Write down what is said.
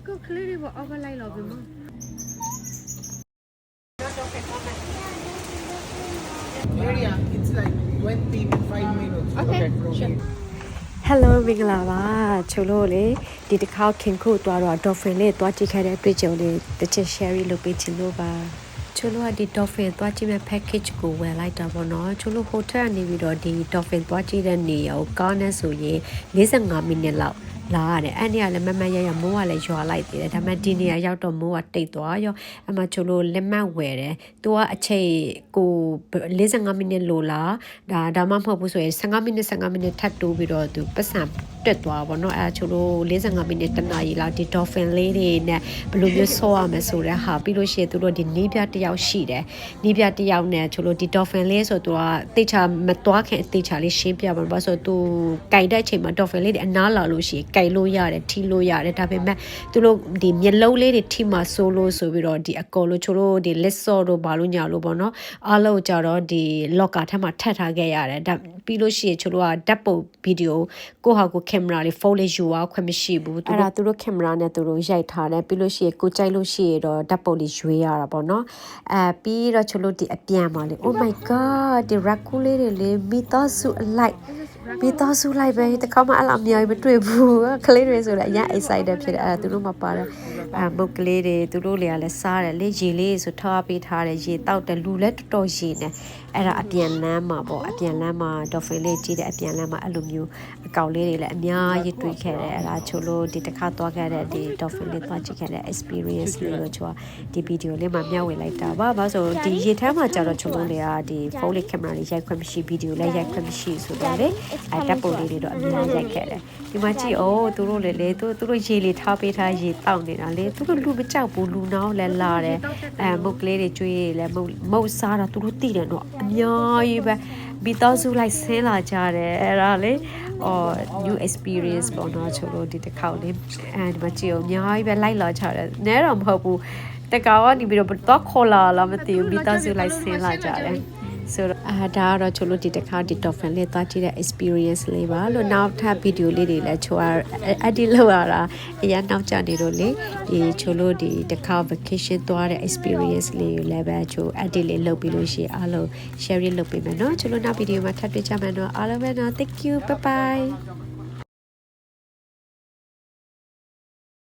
ก็คลีร์บอกเอาอะไรหรอพี่มั้ง area. It's like 25 minutes. Okay, from sure. here. Hello မင်္ဂလာပါချိုလို့လေဒီတစ်ခါခင်ခုသွားတော့ dolphin လေးသွားကြည့်ခဲ့တဲ့တွေ့ကြုံလေးတစ်ချက် share လုပ်ပေးချင်လို့ပါချိုလို့ကဒီ dolphin သွားကြည့်မဲ့ package ကိုဝယ်လိုက်တာပေါ့နော်ချိုလို့ hotel ကနေပြီးတော့ဒီ dolphin သွားကြည့်တဲ့နေရာကိုကားနဲ့ဆိုရင်45မိနစ်လောက်လာရတယ်အဲ့ဒီကလည်းမမရရမိုးကလည်းရွာလိုက်သေးတယ်ဒါပေမဲ့ဒီနေရာရောက်တော့မိုးကတိတ်သွားရောအမှချိုလို့လက်မှတ်ဝယ်တယ်သူကအချိန်ကို45မိနစ်လိုလားဒါမှမဟုတ်ဘူးဆိုရင်15မိနစ်ထပ်တိုးပြီးတော့သူပတ်စံတက်သွားပါတော့အဲ့ချိုလို့45မိနစ်တနာရီလောက်ဒီ dolphin လေးတွေနဲ့ဘယ်လိုမျိုးဆော့ရမလဲဆိုတဲ့ဟာပြီးလို့ရှိရင်သူတို့ဒီနီးပြတစ်ယောက်ရှိတယ်နီးပြတစ်ယောက်နဲ့ချိုလို့ဒီ dolphin လေးဆိုသူကတိတ်ချမသွားခင်အတိတ်ချလေးရှင်းပြပါဘာဆိုသူကြိုက်တဲ့အချိန်မှာ dolphin လေးတွေအနားလာလို့ရှိရင်ကြိုက်လို့ရတယ်ထီလို့ရတယ်ဒါပေမဲ့သူတို့ဒီမျက်လုံးလေးတွေထိမှဆိုးလို့ဆိုပြီးတော့ဒီအကောလို့ချိုလို့ဒီလက်စော့တို့ဘာလို့ညာလို့ပေါ့နော်အားလုံးကြတော့ဒီ locker ထဲမှာထပ်ထားခဲ့ရတယ်ဒါပြီးလို့ရှိရင်ချိုလို့ကဓာတ်ပုံဗီဒီယိုကိုဟာကိုကင်မရာလေးဖုန်းလေးယူအောင်ခွင့်မရှိဘူးအဲ့ဒါသူတို့ကင်မရာနဲ့သူတို့ရိုက်ထားတယ်ပြီးလို့ရှိရင်ကိုကြိုက်လို့ရှိရင်တော့ဓာတ်ပုံလေးရွေးရတာပေါ့နော်ပြီးတော့ချိုလို့ဒီအပြန်ပါလေ Oh my god ဒီ raccoon လေးတွေလေမိသားစုအလိုက်မိသားစုလိုက်ပဲတခါမှအဲ့လိုအများကြီးမတွေ့ဘူးကလေးတွေဆိုတော့အရင် excited ဖြစ်တယ်အဲ့ဒါသူတို့မှပါတယ်မုတ်ကလေးတွေသူတို့တွေကလည်းစားတယ်လေရေလေးဆိုထားပေးထားတယ်ရေတောက်တယ်လူလည်းတော်တော်ရေနေအဲ့ဒါအပြန်လမ်းမှာပေါ့အပြန်လမ်းမှာ dolphin လေးကြီးတဲ့အပြန်လမ်းမှာအဲ့လိုမျိုးအကောင်လေးတွေလည်းအများကြီးတွေ့ခဲ့တယ်အဲ့ဒါချိုလို့ဒီတစ်ခါသွားခဲ့တဲ့ဒီ dolphin လေးသွားကြည့်ခဲ့တဲ့ experience လေးကိုချိုဒီ video လေးမှာမျှဝေလိုက်တာပါဘာလို့ဆိုဒီရေထဲမှာကြာတော့ချိုလို့လေဒီဖုန်းလေးကင်မရာလေးရိုက်ခွင့်မရှိ video လည်းရိုက်ခွင့်မရှိဆိုတော့လေအဲ့ဓာတ်ပုံလေးတွေတော့အများကြီးရိုက်ခဲ့တယ်ဒီမှာကြည့်သူတို့လေသူတို့ရေလေးထားပေးထားရေတောက်နေတာလေသူတို့လူမကြောက်ဘူးလူနောင်းလည်းလာတယ်မုတ်ကလေးတွေကျွေးလည်းမုတ်စားတာသူတို့သိတယ်တော့အများကြီးပဲဘီတော့စုလိုက်ဆင်းလာကြတယ်အဲ့ဒါလေnew experience ပေါ့နော်ချို့လို့ဒီတစ်ခေါက်လေးဒီမှာကြည့်အောင်အများကြီးပဲလိုက်လာကြတယ်နဲတော့မဟုတ်ဘူးတကောင်ကနေပြီးတော့ခေါ်လာလားမသိဘူးဘီတော့စုလိုက်ဆင်းလာကြတယ်ဆိုတော့ဒါကတော့ချိုလို့ဒီတစ်ခါဒီ dolphin လေးသွားကြည့်တဲ့ experience လေးပါလို့နောက်ထပ် video လေးတွေလည်းချို edit လုပ်ရတာအရင်နောက်ကျနေတော့လေဒီချိုလို့ဒီတစ်ခါ vacation သွားတဲ့ experience လေးကိုလည်းပဲချို edit လေးလုပ်ပြီးလို့ရှိရင်အားလုံး share လုပ်ပေးမယ်เนาะချိုလို့နောက် video မှာထပ်တွေ့ကြမယ်เนาะအားလုံးပဲเนาะ thank you bye bye